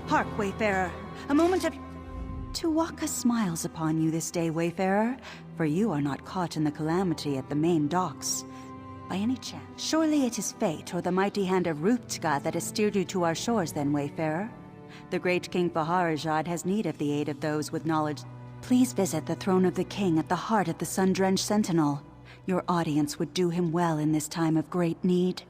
Hark, Wayfarer, a moment of... Tuwaka smiles upon you this day, Wayfarer, for you are not caught in the calamity at the main docks. By any chance, surely it is fate or the mighty hand of Ruptka that has steered you to our shores then, Wayfarer. The great King Faharajad has need of the aid of those with knowledge. Please visit the throne of the king at the heart of the sun-drenched sentinel. Your audience would do him well in this time of great need.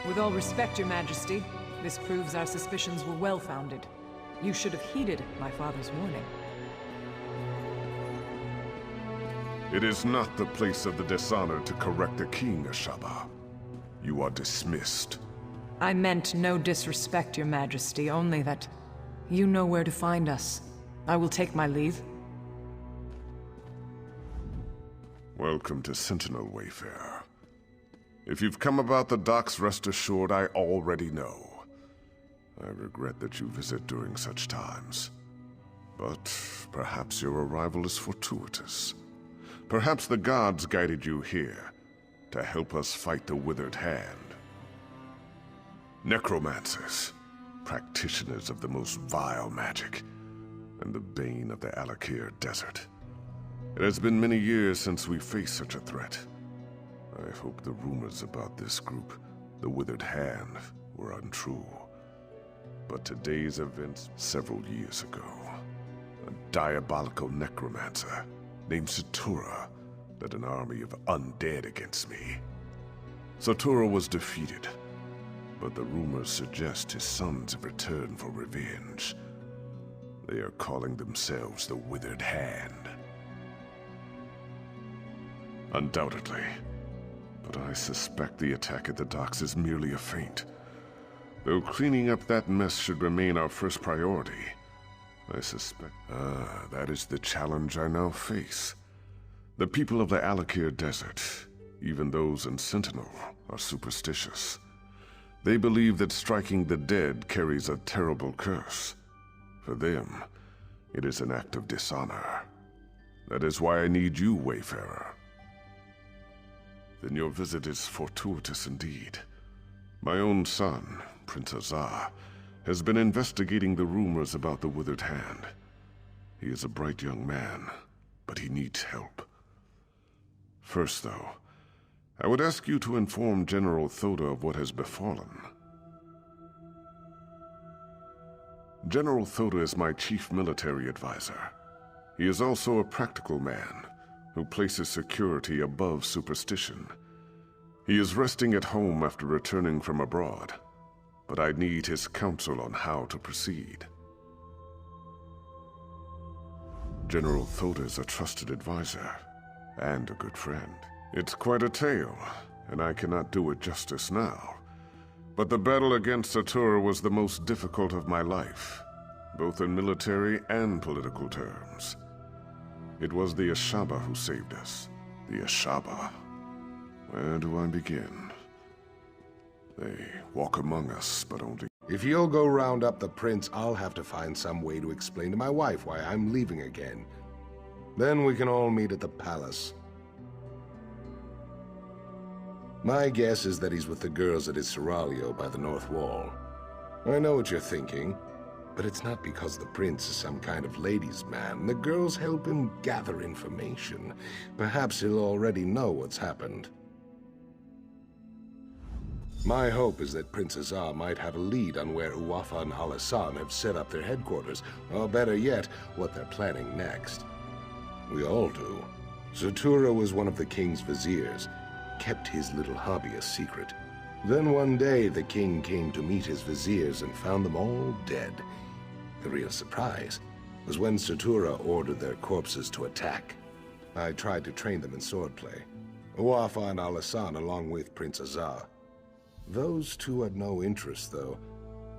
With all respect, Your Majesty, this proves our suspicions were well-founded. You should have heeded my father's warning. It is not the place of the dishonored to correct a king, Ashaba. You are dismissed. I meant no disrespect, Your Majesty, only that you know where to find us. I will take my leave. Welcome to Sentinel, Wayfarer. If you've come about the docks, rest assured I already know. I regret that you visit during such times. But perhaps your arrival is fortuitous. Perhaps the gods guided you here to help us fight the Withered Hand. Necromancers, practitioners of the most vile magic, and the bane of the Alakir Desert. It has been many years since we faced such a threat. I hope the rumors about this group, the Withered Hand, were untrue. But today's events several years ago, a diabolical necromancer named Satura led an army of undead against me. Satura was defeated, but the rumors suggest his sons have returned for revenge. They are calling themselves the Withered Hand. Undoubtedly. But I suspect the attack at the docks is merely a feint. Though cleaning up that mess should remain our first priority, I suspect... that is the challenge I now face. The people of the Alakir Desert, even those in Sentinel, are superstitious. They believe that striking the dead carries a terrible curse. For them, it is an act of dishonor. That is why I need you, Wayfarer. Then your visit is fortuitous indeed. My own son, Prince Azah, has been investigating the rumors about the Withered Hand. He is a bright young man, but he needs help. First, though, I would ask you to inform General Thoda of what has befallen. General Thoda is my chief military advisor. He is also a practical man who places security above superstition. He is resting at home after returning from abroad, but I need his counsel on how to proceed. General Thoda is a trusted advisor and a good friend. It's quite a tale, and I cannot do it justice now. But the battle against Satura was the most difficult of my life, both in military and political terms. It was the Ashaba who saved us. The Ashaba. Where do I begin? They walk among us, but only... If you'll go round up the prince, I'll have to find some way to explain to my wife why I'm leaving again. Then we can all meet at the palace. My guess is that he's with the girls at his seraglio by the north wall. I know what you're thinking, but it's not because the prince is some kind of ladies' man. The girls help him gather information. Perhaps he'll already know what's happened. My hope is that Prince Azah might have a lead on where Uwafa and Al-Hassan have set up their headquarters, or better yet, what they're planning next. We all do. Zatura was one of the king's viziers, kept his little hobby a secret. Then one day, the king came to meet his viziers and found them all dead. The real surprise was when Zatura ordered their corpses to attack. I tried to train them in swordplay. Uwafa and Al-Hassan along with Prince Azah. Those two had no interest, though.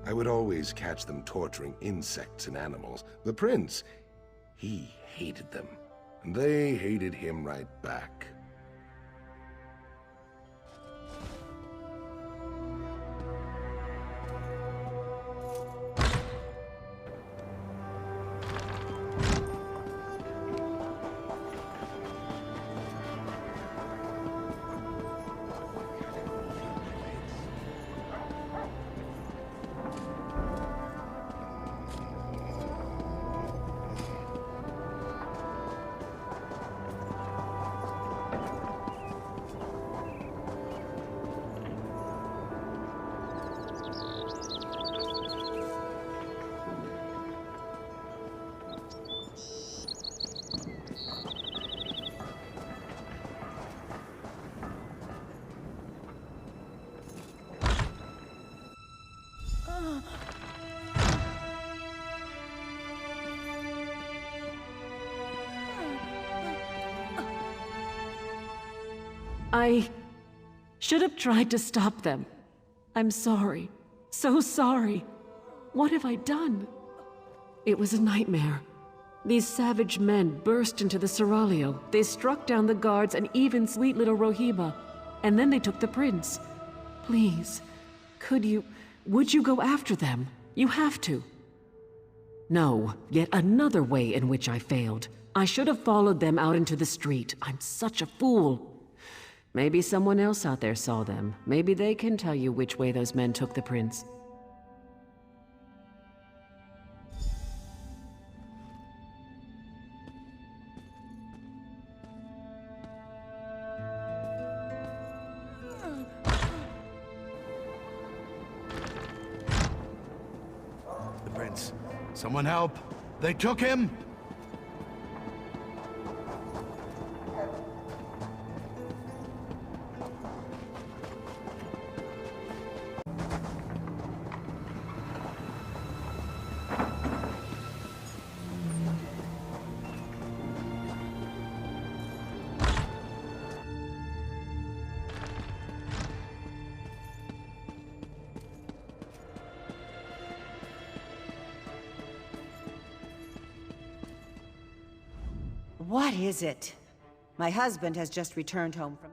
I would always catch them torturing insects and animals. The prince, he hated them. And they hated him right back. I should have tried to stop them. I'm sorry. So sorry. What have I done? It was a nightmare. These savage men burst into the seraglio. They struck down the guards and even sweet little Rohiba. And then they took the prince. Please, would you go after them? You have to. No, yet another way in which I failed. I should have followed them out into the street. I'm such a fool. Maybe someone else out there saw them. Maybe they can tell you which way those men took the prince. The prince. Someone help! They took him! What is it? My husband has just returned home from...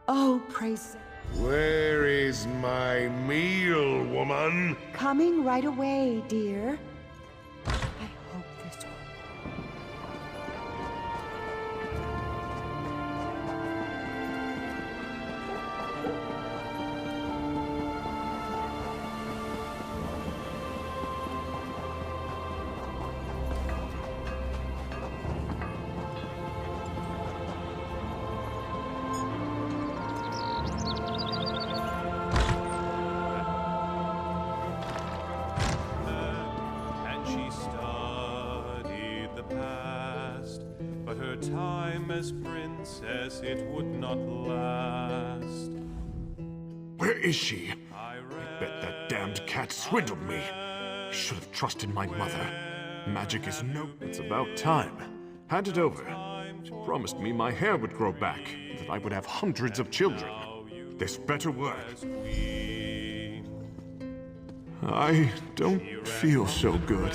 Oh, praise... Where is my meal, woman? Coming right away, dear. I hope this will... Time as princess, it would not last. Where is she? I bet that damned cat swindled me. I should have trusted my mother. Magic is no... It's about time. Hand it over. She promised me my hair would grow back, and that I would have hundreds of children. This better work. I don't feel so good.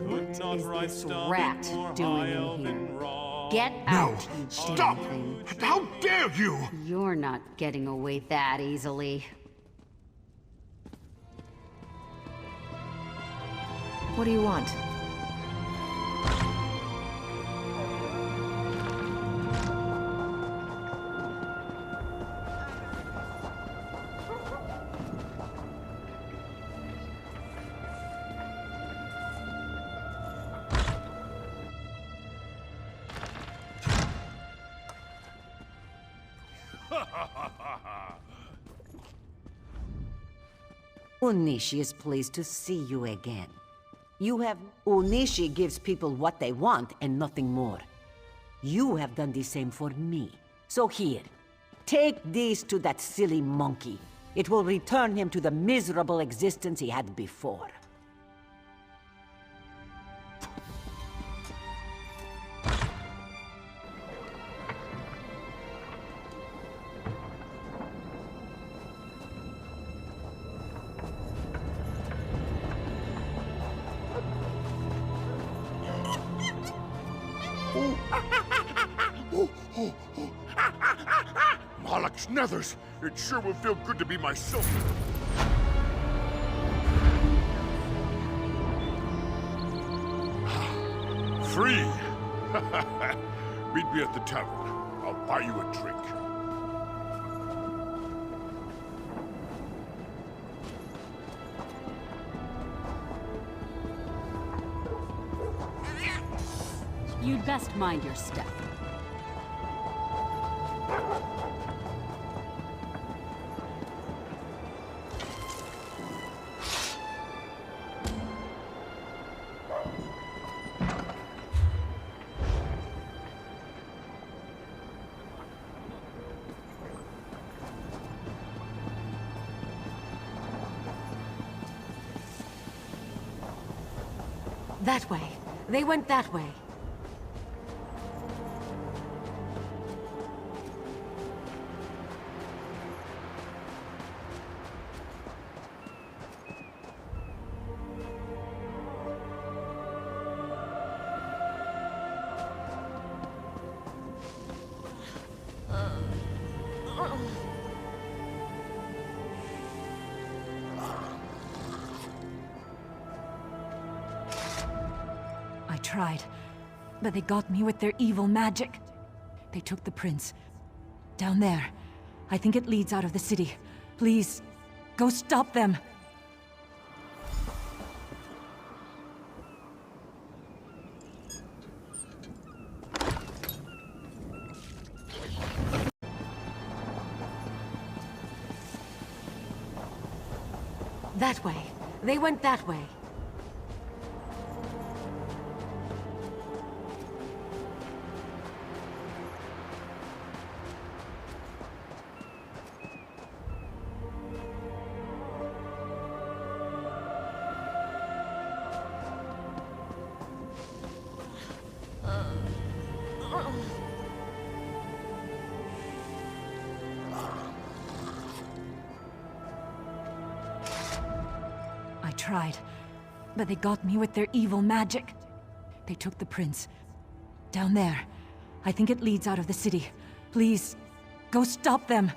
What is this rat doing in here? Get out, you stop! damn thing. How dare you! You're not getting away that easily. What do you want? Onishi is pleased to see you again. Onishi gives people what they want and nothing more. You have done the same for me. So here, take this to that silly monkey. It will return him to the miserable existence he had before. Malak's nethers! It sure will feel good to be myself. Free! Meet me at the tavern. I'll buy you a drink. You'd best mind your step. That way. They went that way. I tried, but they got me with their evil magic. They took the prince. Down there. I think it leads out of the city. Please, go stop them. That way. They went that way. I tried, but they got me with their evil magic. They took the prince. Down there. I think it leads out of the city. Please, go stop them.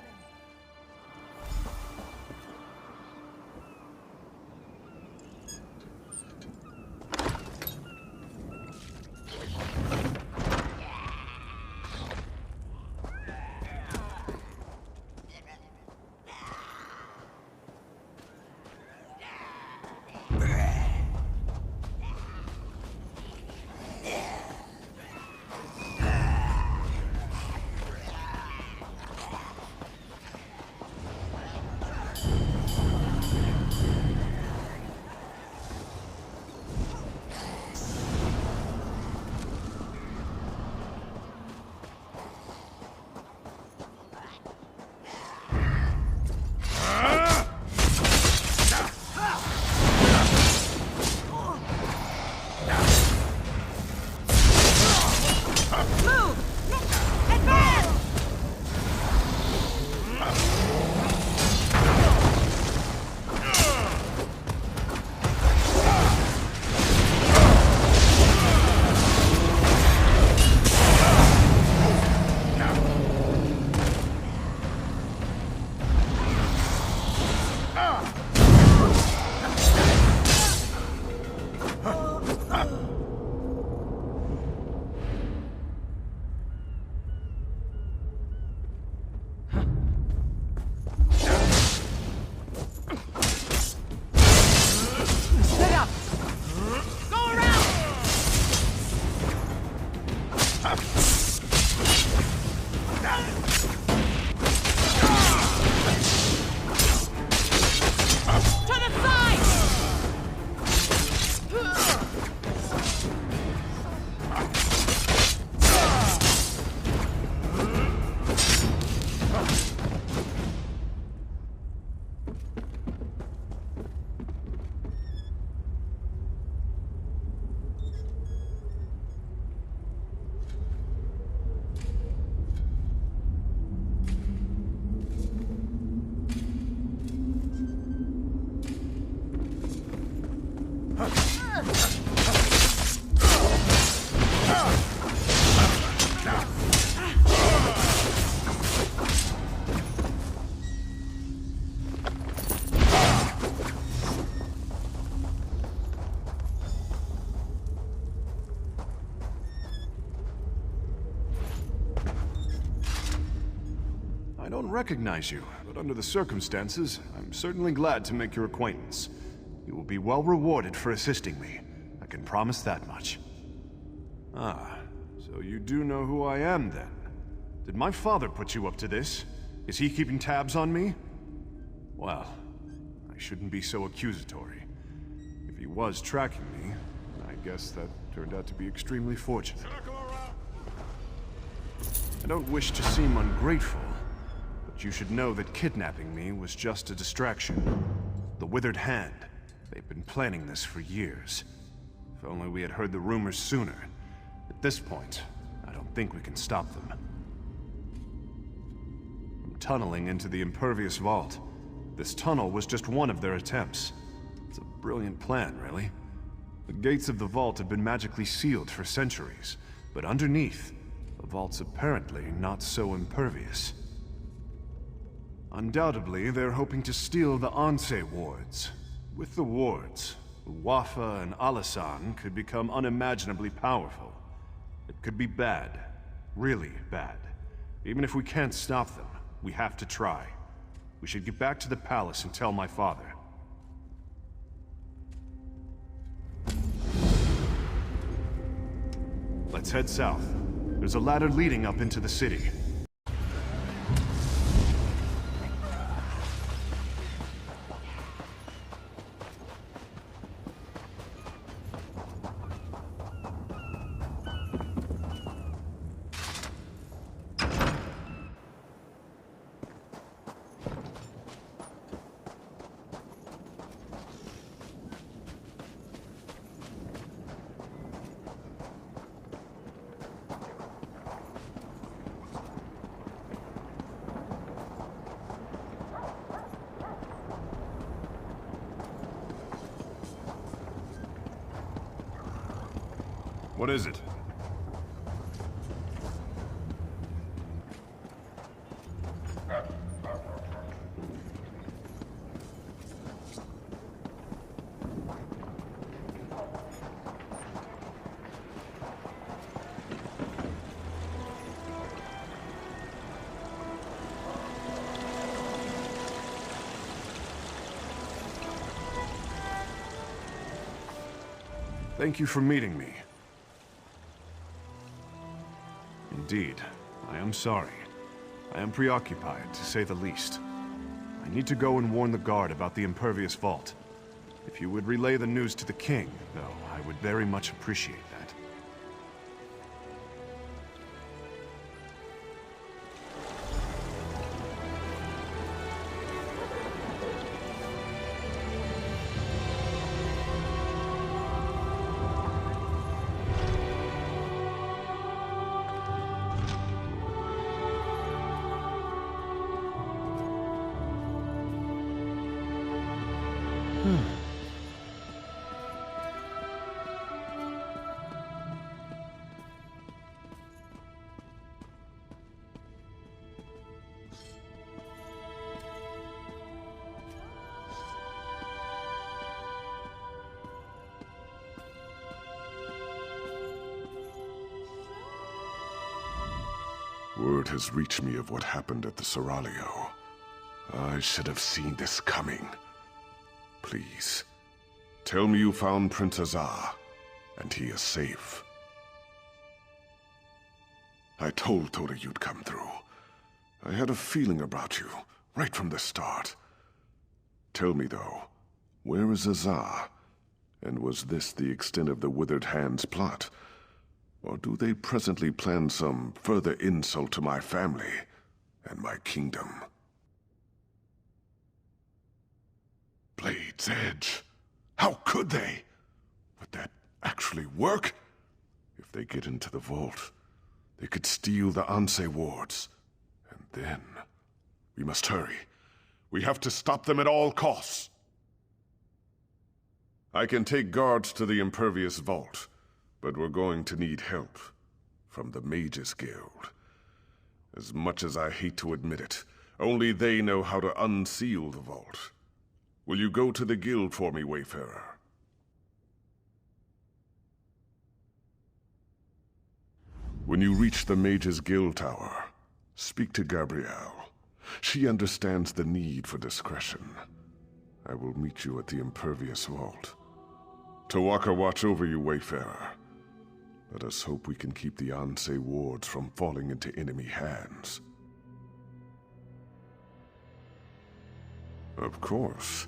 don't recognize you, but under the circumstances, I'm certainly glad to make your acquaintance. You will be well rewarded for assisting me. I can promise that much. Ah, so you do know who I am, then? Did my father put you up to this? Is he keeping tabs on me? Well, I shouldn't be so accusatory. If he was tracking me, I guess that turned out to be extremely fortunate. I don't wish to seem ungrateful, but you should know that kidnapping me was just a distraction. The Withered Hand. They've been planning this for years. If only we had heard the rumors sooner. At this point, I don't think we can stop them. From tunneling into the Impervious Vault, this tunnel was just one of their attempts. It's a brilliant plan, really. The gates of the vault have been magically sealed for centuries, but underneath, the vault's apparently not so impervious. Undoubtedly, they're hoping to steal the Anse wards. With the wards, Uwafa and Alasan could become unimaginably powerful. It could be bad. Really bad. Even if we can't stop them, we have to try. We should get back to the palace and tell my father. Let's head south. There's a ladder leading up into the city. What is it? Thank you for meeting me. Indeed, I am sorry. I am preoccupied, to say the least. I need to go and warn the guard about the Impervious Vault. If you would relay the news to the king, though, I would very much appreciate that. Word has reached me of what happened at the Seraglio. I should have seen this coming. Please, tell me you found Prince Azah, and he is safe. I told Toda you'd come through. I had a feeling about you, right from the start. Tell me, though, where is Azah? And was this the extent of the Withered Hand's plot? Or do they presently plan some further insult to my family and my kingdom? Blade's Edge. How could they? Would that actually work? If they get into the vault, they could steal the Anse wards. And then... we must hurry. We have to stop them at all costs. I can take guards to the Impervious Vault, but we're going to need help from the Mages Guild. As much as I hate to admit it, only they know how to unseal the vault. Will you go to the guild for me, Wayfarer? When you reach the Mages Guild Tower, speak to Gabrielle. She understands the need for discretion. I will meet you at the Impervious Vault. Tawaka watch over you, Wayfarer. Let us hope we can keep the Ansei wards from falling into enemy hands. Of course.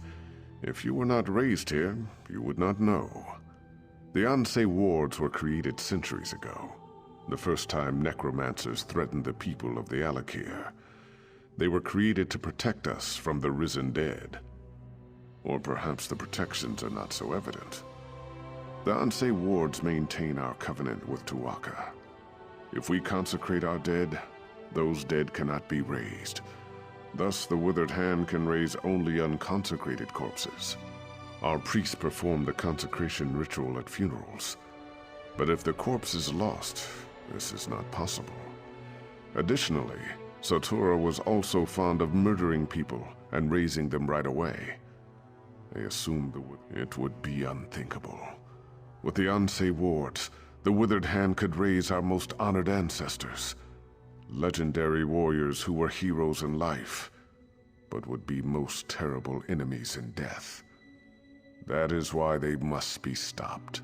If you were not raised here, you would not know. The Ansei wards were created centuries ago, the first time necromancers threatened the people of the Alakir. They were created to protect us from the risen dead. Or perhaps the protections are not so evident. The Ansei wards maintain our covenant with Tuwaka. If we consecrate our dead, those dead cannot be raised. Thus, the Withered Hand can raise only unconsecrated corpses. Our priests perform the consecration ritual at funerals. But if the corpse is lost, this is not possible. Additionally, Satora was also fond of murdering people and raising them right away. I assumed it would be unthinkable. With the Ansei wards, the Withered Hand could raise our most honored ancestors. Legendary warriors who were heroes in life, but would be most terrible enemies in death. That is why they must be stopped.